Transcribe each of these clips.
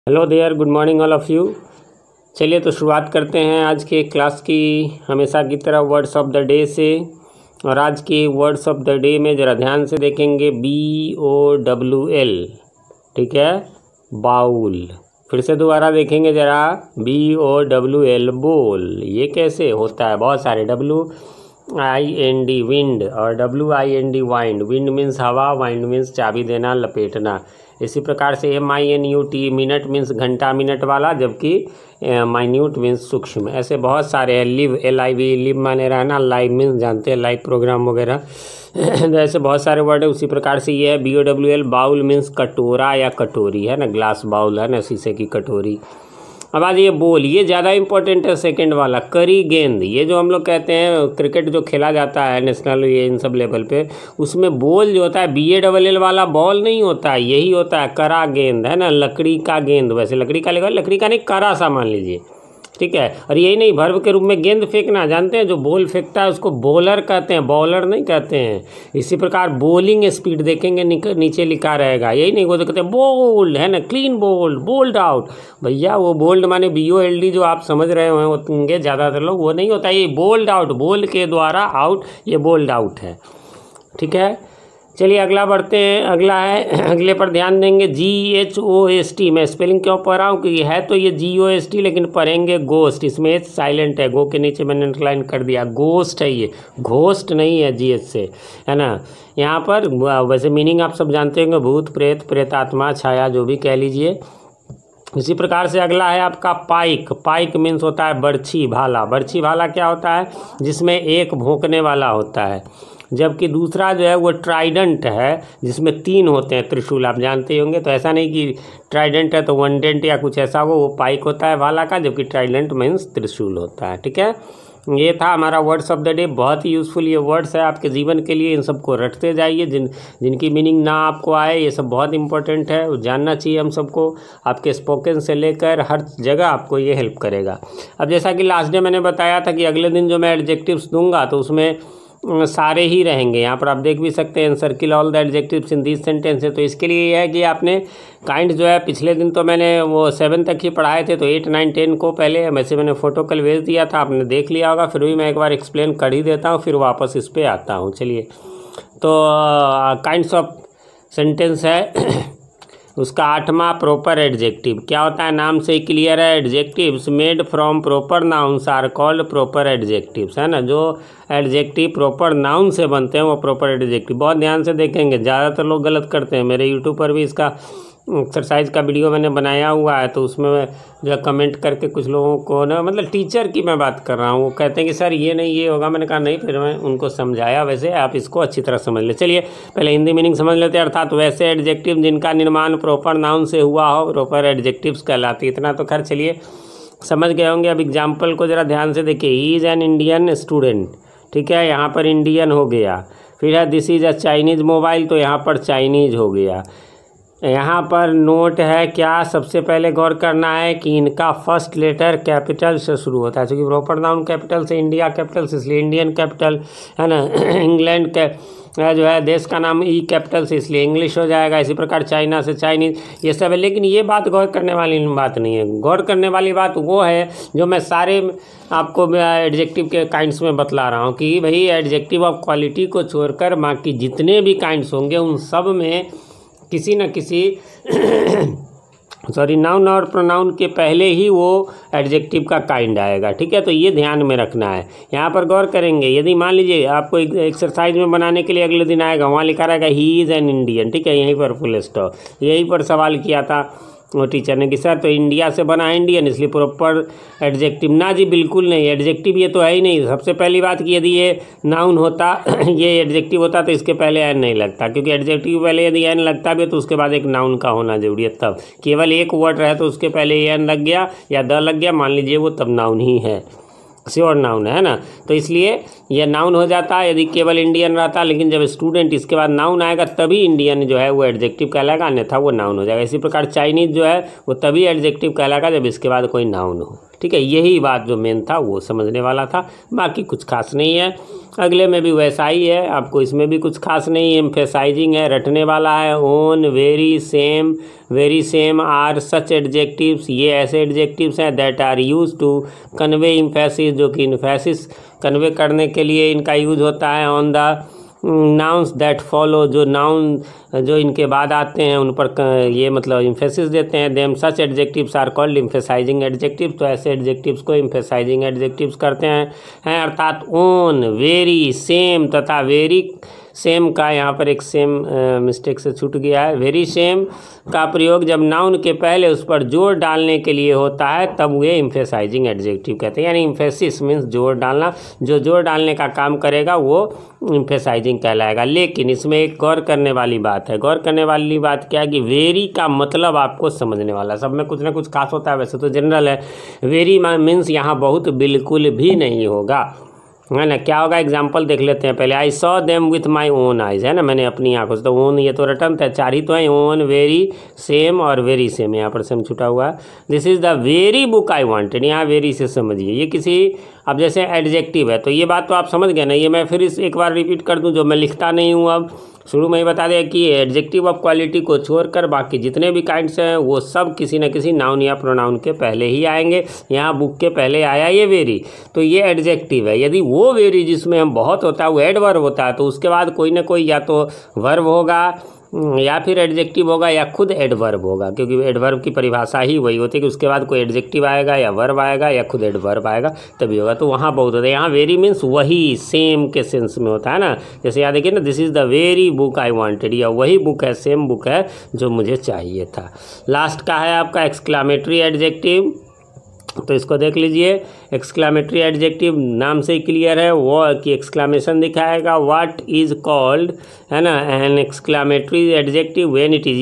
Hello there, good morning all of you. चलिए तो शुरुआत करते हैं आज के क्लास की हमेशा की तरह वर्ड्स ऑफ द डे से। और आज के वर्ड्स ऑफ द डे में ज़रा ध्यान से देखेंगे BOWL, ठीक है, बाउल। फिर से दोबारा देखेंगे ज़रा, BOWL, बोल। ये कैसे होता है? बहुत सारे WIND, विंड, और WIND, वाइंड। विंड मीन्स हवा, वाइंड मीन्स चाबी देना, लपेटना। इसी प्रकार से MINUT, मिनट मीन्स घंटा मिनट वाला, जबकि माइन्यूट मीन्स सूक्ष्म। ऐसे बहुत सारे हैं। लिव, LIV, लिव माने रहना, लाइव मीन्स जानते हैं लाइव प्रोग्राम वगैरह। तो ऐसे बहुत सारे वर्ड है। उसी प्रकार से ये है BOWL, बाउल मीन्स कटोरा या कटोरी, है ना, ग्लास बाउल है ना, शीशे की कटोरी। अब आज ये बोल, ये ज़्यादा इंपॉर्टेंट है। सेकंड वाला करी गेंद, ये जो हम लोग कहते हैं क्रिकेट जो खेला जाता है नेशनल, ये इन सब लेवल पे, उसमें बोल जो होता है BALL वाला बॉल नहीं होता है, यही होता है करा गेंद, है ना, लकड़ी का गेंद। वैसे लकड़ी का लेगा, लकड़ी का नहीं, करा सा मान लीजिए, ठीक है। और यही नहीं, वर्ब के रूप में गेंद फेंकना, जानते हैं, जो बॉल फेंकता है उसको बॉलर कहते हैं, बॉलर नहीं कहते हैं। इसी प्रकार बोलिंग स्पीड देखेंगे, नीचे लिखा रहेगा, यही नहीं, वो तो कहते हैं बोल्ड, है ना, क्लीन बोल्ड, बोल्ड आउट। भैया वो बोल्ड माने BOLD जो आप समझ रहे होंगे ज़्यादातर लोग, वो नहीं होता, ये बोल्ड आउट, बोल के द्वारा आउट, ये बोल्ड आउट है, ठीक है। चलिए अगला बढ़ते हैं। अगला है, अगले पर ध्यान देंगे, GHOST। मैं स्पेलिंग क्यों पढ़ रहा हूँ? क्योंकि है तो ये GOST, लेकिन पढ़ेंगे गोस्ट। इसमें H साइलेंट है, गो के नीचे मैंने अंडरलाइन कर दिया, गोस्ट है ये, घोस्ट नहीं है GH से, है ना। यहाँ पर वैसे मीनिंग आप सब जानते होंगे, भूत, प्रेत, प्रेतात्मा, छाया, जो भी कह लीजिए। इसी प्रकार से अगला है आपका पाइक। पाइक मीन्स होता है बर्छी, भाला। बर्छी भाला क्या होता है? जिसमें एक भोंकने वाला होता है, जबकि दूसरा जो है वो ट्राइडेंट है, जिसमें 3 होते हैं त्रिशूल, आप जानते होंगे। तो ऐसा नहीं कि ट्राइडेंट है तो वन डेंट या कुछ ऐसा हो, वो पाइक होता है भाला का, जबकि ट्राइडेंट मीन्स त्रिशूल होता है, ठीक है। ये था हमारा वर्ड्स ऑफ द डे। बहुत ही यूज़फुल ये वर्ड्स है आपके जीवन के लिए, इन सबको रटते जाइए। जिनकी मीनिंग ना आपको आए, ये सब बहुत इंपॉर्टेंट है, जानना चाहिए हम सबको। आपके स्पोकन से लेकर हर जगह आपको ये हेल्प करेगा। अब जैसा कि लास्ट डे मैंने बताया था कि अगले दिन जो मैं एडजेक्टिव्स दूंगा तो उसमें सारे ही रहेंगे। यहाँ पर आप देख भी सकते हैं, circle all the adjectives in this sentence है। तो इसके लिए यह है कि आपने काइंड जो है, पिछले दिन तो मैंने वो 7 तक ही पढ़ाए थे, तो 8, 9, 10 को पहले वैसे मैंने फ़ोटो कल भेज दिया था, आपने देख लिया होगा। फिर भी मैं एक बार एक्सप्लेन कर ही देता हूँ, फिर वापस इस पर आता हूँ। चलिए, तो काइंड्स ऑफ सेंटेंस है उसका 8वां प्रॉपर एडजेक्टिव क्या होता है? नाम से क्लियर है, adjectives made from proper nouns are called proper adjectives, है ना। जो एडजेक्टिव प्रॉपर नाउन से बनते हैं वो प्रॉपर एडजेक्टिव। बहुत ध्यान से देखेंगे, ज़्यादातर लोग गलत करते हैं। मेरे यूट्यूब पर भी इसका एक्सरसाइज का वीडियो मैंने बनाया हुआ है, तो उसमें जो कमेंट करके कुछ लोगों को ना, मतलब टीचर की मैं बात कर रहा हूँ, वो कहते हैं कि सर ये नहीं, ये होगा। मैंने कहा नहीं, फिर मैं उनको समझाया। वैसे आप इसको अच्छी तरह समझ ले। चलिए पहले हिंदी मीनिंग समझ लेते हैं। अर्थात वैसे एडजेक्टिव जिनका निर्माण प्रॉपर नाउन से हुआ हो, प्रॉपर एडजेक्टिव्स कहलाती। इतना तो खैर चलिए समझ गए होंगे। अब एग्जाम्पल को ज़रा ध्यान से देखिए। He is an Indian student, ठीक है, यहाँ पर इंडियन हो गया। फिर है this is a Chinese mobile, तो यहाँ पर चाइनीज़ हो गया। यहाँ पर नोट है क्या, सबसे पहले गौर करना है कि इनका फर्स्ट लेटर कैपिटल से शुरू होता है, क्योंकि प्रॉपर नाउन कैपिटल से, इंडिया कैपिटल से, इसलिए इंडियन कैपिटल, है ना। इंग्लैंड के जो है देश का नाम E कैपिटल से, इसलिए इंग्लिश हो जाएगा। इसी प्रकार चाइना से चाइनीज़, ये सब है। लेकिन ये बात गौर करने वाली बात नहीं है। गौर करने वाली बात वो है जो मैं सारे आपको एडजेक्टिव के काइंड्स में बतला रहा हूँ, कि भाई एडजेक्टिव ऑफ क्वालिटी को छोड़कर बाकी जितने भी काइंड्स होंगे उन सब में किसी न किसी नाउन और प्रोनाउन के पहले ही वो एडजेक्टिव का काइंड आएगा, ठीक है। तो ये ध्यान में रखना है। यहाँ पर गौर करेंगे, यदि मान लीजिए आपको एक्सरसाइज में बनाने के लिए अगले दिन आएगा, वहाँ लिखा रहेगा ही इज़ एन इंडियन, ठीक है, यहीं पर फुल स्टॉप। यहीं पर सवाल किया था वो टीचर ने कि सर तो इंडिया से बना है इंडियन, इसलिए प्रॉपर एडजेक्टिव। ना जी, बिल्कुल नहीं, एडजेक्टिव ये तो है ही नहीं। सबसे पहली बात कि यदि ये नाउन होता ये एडजेक्टिव होता तो इसके पहले एन नहीं लगता, क्योंकि एडजेक्टिव पहले यदि एन लगता भी तो उसके बाद एक नाउन का होना जरूरी है। तब केवल एक वर्ड रहे तो उसके पहले एन लग गया या द लग गया, मान लीजिए, वो तब नाउन ही है, श्योर नाउन है ना। तो इसलिए यह नाउन हो जाता है यदि केवल इंडियन रहता, लेकिन जब स्टूडेंट इसके बाद नाउन आएगा तभी इंडियन जो है वो एडजेक्टिव कहलाएगा, अन्यथा वो नाउन हो जाएगा। इसी प्रकार चाइनीज जो है वो तभी एडजेक्टिव कहलाएगा जब इसके बाद कोई नाउन हो। ठीक है, यही बात जो मेन था वो समझने वाला था, बाकी कुछ खास नहीं है। अगले में भी वैसा ही है, आपको इसमें भी कुछ खास नहीं है। एम्फेसाइजिंग है, रटने वाला है। Own, very same are such adjectives, ये ऐसे एडजेक्टिव्स हैं that are use to convey emphasis, जो कि इम्फेसिस कन्वे करने के लिए इनका यूज होता है। On the nouns that follow, जो नाउन जो इनके बाद आते हैं उन पर ये मतलब इम्फेसिस देते हैं। Them such adjectives are called emphasizing adjectives, तो ऐसे एडजेक्टिव्स को इम्फेसाइजिंग एडजेक्टिव्स करते हैं अर्थात ओन, वेरी, सेम तथा वेरी सेम का यहाँ पर एक सेम मिस्टेक से छूट गया है। वेरी सेम का प्रयोग जब नाउन के पहले उस पर जोर डालने के लिए होता है तब वे इम्फेसाइजिंग एडजेक्टिव कहते हैं। यानी इम्फेसिस मीन्स जोर डालना, जो जोर डालने का काम करेगा वो इम्फेसाइजिंग कहलाएगा। लेकिन इसमें एक गौर करने वाली बात है। गौर करने वाली बात क्या है कि वेरी का मतलब आपको समझने वाला, सब में कुछ ना कुछ खास होता है, वैसे तो जनरल है। वेरी मीन्स यहाँ बहुत बिल्कुल भी नहीं होगा, है ना। क्या होगा एग्जाम्पल देख लेते हैं पहले। I saw them with my own eyes, है ना, मैंने अपनी आंखों से। तो ओन ये तो रटन था, चार ही तो है, ओन, वेरी, सेम और वेरी सेम, यहाँ पर सेम छुटा हुआ है। This is the very book I wanted, यहाँ वेरी से समझिए ये किसी अब जैसे एडजेक्टिव है, तो ये बात तो आप समझ गए ना। ये मैं फिर एक बार रिपीट कर दूँ, जो मैं लिखता नहीं हूँ। अब शुरू में ही बता दें कि एडजेक्टिव ऑफ क्वालिटी को छोड़कर बाकी जितने भी काइंड्स हैं वो सब किसी न किसी नाउन या प्रोनाउन के पहले ही आएंगे। यहाँ बुक के पहले आया ये वेरी, तो ये एडजेक्टिव है। यदि वो वेरी जिसमें हम बहुत होता है वो एडवर्ब होता है, तो उसके बाद कोई ना कोई या तो वर्ब होगा या फिर एडजेक्टिव होगा या खुद एडवर्ब होगा, क्योंकि एडवर्ब की परिभाषा ही वही होती है कि उसके बाद कोई एडजेक्टिव आएगा या वर्ब आएगा या खुद एडवर्ब आएगा तभी होगा। तो वहाँ बहुत होता है। यहाँ वेरी मीन्स वही, सेम के सेंस में होता है ना। जैसे याद देखिए ना, this is the very book I wanted, या वही बुक है, सेम बुक है जो मुझे चाहिए था। लास्ट का है आपका एक्सक्लामेटरी एडजेक्टिव, तो इसको देख लीजिए। एक्सक्लामेटरी एडजेक्टिव नाम से ही क्लियर है, वो कि एक्सक्लामेशन दिखाएगा। व्हाट इज कॉल्ड, है ना, an exclamatory adjective when it is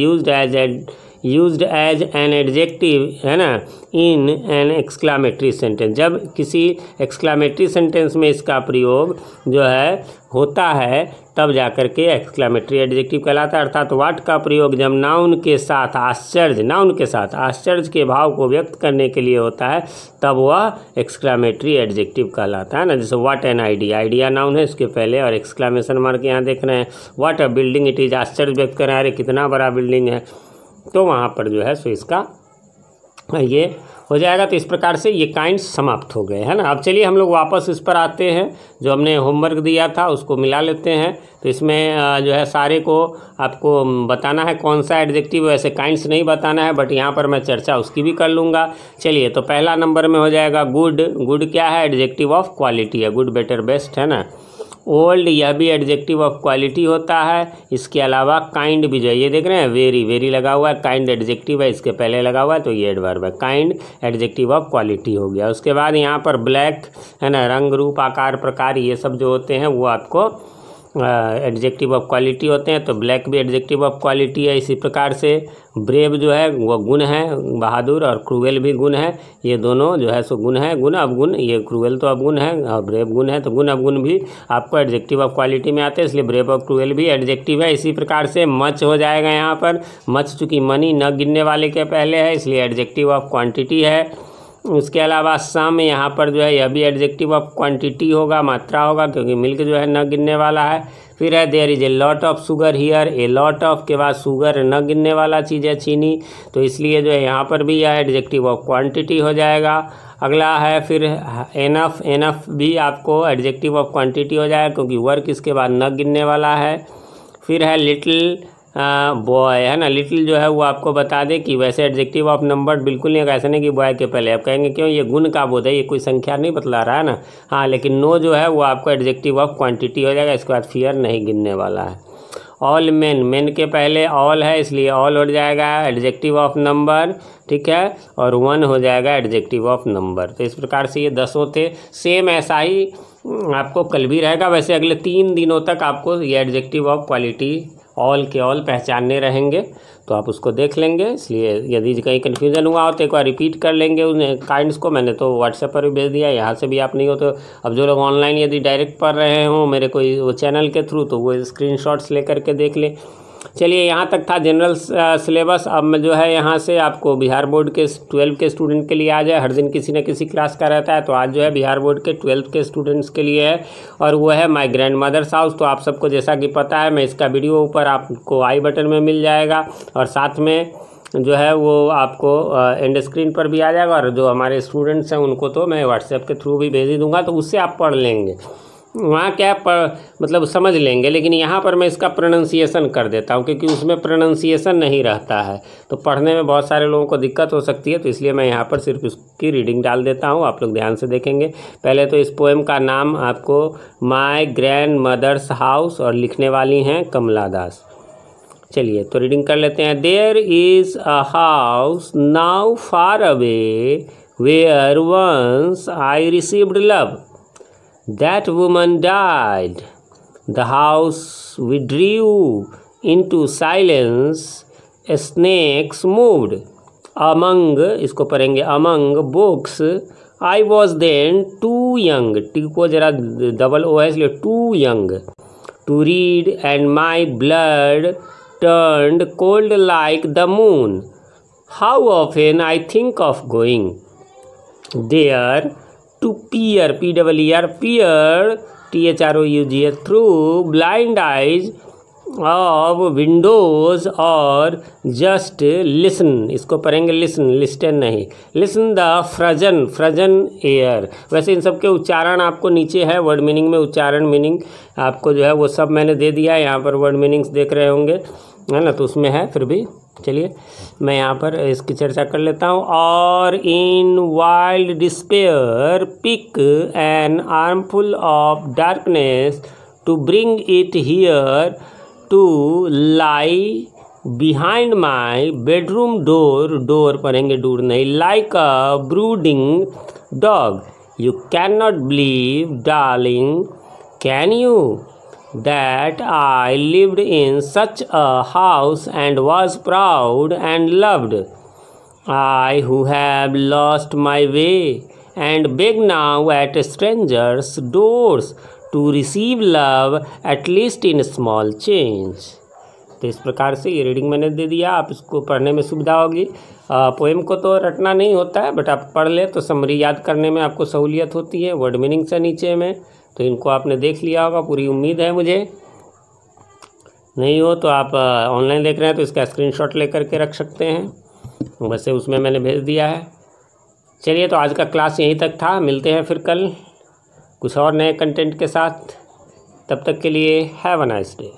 used as an adjective, है ना, इन एन एक्सक्लामेटरी सेंटेंस। जब किसी एक्सक्लामेटरी सेंटेंस में इसका प्रयोग जो है होता है तब जाकर के एक्सक्लामेटरी एडजेक्टिव कहलाता है। अर्थात वाट का प्रयोग जब नाउन के साथ आश्चर्य के भाव को व्यक्त करने के लिए होता है तब वह एक्सक्लामेटरी एडजेक्टिव कहलाता है ना। जैसे व्हाट एन आइडिया नाउन है इसके पहले, और एक्सक्लामेशन मार्क यहाँ देख रहे हैं। What a building it is, आश्चर्य व्यक्त कर रहे हैं, अरे कितना बड़ा बिल्डिंग है, तो वहाँ पर जो है सो इसका ये हो जाएगा। तो इस प्रकार से ये काइंड्स समाप्त हो गए, है ना। अब चलिए हम लोग वापस इस पर आते हैं, जो हमने होमवर्क दिया था उसको मिला लेते हैं। तो इसमें जो है सारे को आपको बताना है कौन सा एडजेक्टिव, वैसे काइंड्स नहीं बताना है, बट यहाँ पर मैं चर्चा उसकी भी कर लूँगा। चलिए, तो पहला नंबर में हो जाएगा गुड। गुड क्या है, एडजेक्टिव ऑफ क्वालिटी है, गुड, बेटर, बेस्ट, है ना। ओल्ड, यह भी एडजेक्टिव ऑफ क्वालिटी होता है। इसके अलावा काइंड भी जो है, ये देख रहे हैं वेरी लगा हुआ है, काइंड एडजेक्टिव है, इसके पहले लगा हुआ है तो ये एडवर्ब है। काइंड एडजेक्टिव ऑफ क्वालिटी हो गया। उसके बाद यहाँ पर ब्लैक, है ना, रंग, रूप, आकार, प्रकार, ये सब जो होते हैं वो आपको एडजेक्टिव ऑफ क्वालिटी होते हैं। तो ब्लैक भी एडजेक्टिव ऑफ क्वालिटी है। इसी प्रकार से ब्रेव जो है वो गुण है, बहादुर, और क्रूएल भी गुण है। ये दोनों जो है सो गुण है, गुण अवगुण, ये क्रूएल तो अवगुण है और ब्रेव गुण है, तो गुण अवगुण भी आपको एडजेक्टिव ऑफ क्वालिटी में आते हैं, इसलिए ब्रेव और क्रूएल भी एडजेक्टिव है। इसी प्रकार से मच हो जाएगा यहाँ पर। मच चूँकि मनी न गिनने वाले के पहले है इसलिए एडजेक्टिव ऑफ क्वान्टिटी है। उसके अलावा सम, यहाँ पर जो है यह भी एडजेक्टिव ऑफ क्वांटिटी होगा, मात्रा होगा, क्योंकि मिल्क जो है न गिनने वाला है। फिर है there is a lot of sugar here, a lot of के बाद शुगर न गिनने वाला चीज़ है, चीनी, तो इसलिए जो है यहाँ पर भी यह एडजेक्टिव ऑफ क्वांटिटी हो जाएगा। अगला है फिर एनफ। एनफ भी आपको एडजेक्टिव ऑफ क्वांटिटी हो जाएगा क्योंकि वर्क इसके बाद न गिनने वाला है। फिर है लिटिल बॉय, है ना। लिटिल जो है वो आपको बता दें कि वैसे एडजेक्टिव ऑफ नंबर बिल्कुल नहीं है, ऐसा नहीं कि बॉय के पहले। आप कहेंगे क्यों, ये गुण का बोध है, ये कोई संख्या नहीं बतला रहा है ना। हाँ, लेकिन नो जो है वो आपको एडजेक्टिव ऑफ क्वांटिटी हो जाएगा। इसके बाद फियर नहीं गिनने वाला है। ऑल मेन, मेन के पहले ऑल है इसलिए ऑल हो जाएगा एडजेक्टिव ऑफ नंबर, ठीक है, और वन हो जाएगा एडजेक्टिव ऑफ नंबर। तो इस प्रकार से ये 10 थे। सेम ऐसा ही आपको कल भी रहेगा। वैसे अगले 3 दिनों तक आपको ये एडजेक्टिव ऑफ क्वालिटी ऑल के ऑल पहचानने रहेंगे, तो आप उसको देख लेंगे। इसलिए यदि कहीं कन्फ्यूज़न हुआ हो तो एक बार रिपीट कर लेंगे उन काइंड्स को। मैंने तो व्हाट्सएप पर भी भेज दिया, यहाँ से भी आप नहीं हो तो अब जो लोग ऑनलाइन यदि डायरेक्ट पढ़ रहे हों मेरे कोई वो चैनल के थ्रू, तो वो स्क्रीनशॉट्स लेकर के देख लें। चलिए, यहाँ तक था जनरल सिलेबस। अब मैं जो है यहाँ से आपको बिहार बोर्ड के 12 के स्टूडेंट के लिए आ जाए। हर दिन किसी न किसी क्लास का रहता है, तो आज जो है बिहार बोर्ड के 12 के स्टूडेंट्स के लिए है, और वो है माय ग्रैंड मदर्स हाउस। तो आप सबको जैसा कि पता है, मैं इसका वीडियो ऊपर आपको आई बटन में मिल जाएगा, और साथ में जो है वो आपको एंड स्क्रीन पर भी आ जाएगा। और जो हमारे स्टूडेंट्स हैं उनको तो मैं व्हाट्सएप के थ्रू भी भेज ही दूँगा, तो उससे आप पढ़ लेंगे। वहाँ क्या मतलब समझ लेंगे। लेकिन यहाँ पर मैं इसका प्रोनाउंसिएशन कर देता हूँ, क्योंकि उसमें प्रोनाउंसिएशन नहीं रहता है, तो पढ़ने में बहुत सारे लोगों को दिक्कत हो सकती है। तो इसलिए मैं यहाँ पर सिर्फ इसकी रीडिंग डाल देता हूँ, आप लोग ध्यान से देखेंगे। पहले तो इस पोएम का नाम आपको माय ग्रैंड मदर्स हाउस, और लिखने वाली हैं कमला दास। चलिए तो रीडिंग कर लेते हैं। There is a house now far away where once I received love. That woman died. The house withdrew into silence. Snakes moved among, इसको पढ़ेंगे, among books. I was then too young. T को जरा double O है इसलिए too young to read, and my blood turned cold like the moon. How often I think of going there to peer, P-E-E-R, peer, T-H-R-O-U-G-H, through blind eyes of windows, और just listen, इसको पढ़ेंगे listen, listen नहीं, listen the frozen air। वैसे इन सब के उच्चारण आपको नीचे है वर्ड मीनिंग में, उच्चारण मीनिंग आपको जो है वो सब मैंने दे दिया है। यहाँ पर वर्ड मीनिंग्स देख रहे होंगे, है ना, तो उसमें है। फिर भी चलिए मैं यहाँ पर इसकी चर्चा कर लेता हूँ। और in wild despair pick an armful of darkness to bring it here to lie behind my bedroom door, door पढ़ेंगे डूर नहीं, like a brooding dog. You can not believe darling, can you, that I lived in such a house and was proud and loved. I who have lost my way and beg now at strangers' doors to receive love at least in small change. तो इस प्रकार से ये reading मैंने दे दिया, आप इसको पढ़ने में सुविधा होगी। पोएम को तो रटना नहीं होता है, बट आप पढ़ ले तो समरी याद करने में आपको सहूलियत होती है। वर्ड मीनिंग से नीचे में तो इनको आपने देख लिया होगा, पूरी उम्मीद है मुझे। नहीं हो तो आप ऑनलाइन देख रहे हैं तो इसका स्क्रीनशॉट लेकर के रख सकते हैं, वैसे उसमें मैंने भेज दिया है। चलिए तो आज का क्लास यहीं तक था, मिलते हैं फिर कल कुछ और नए कंटेंट के साथ। तब तक के लिए हैव अ नाइस डे।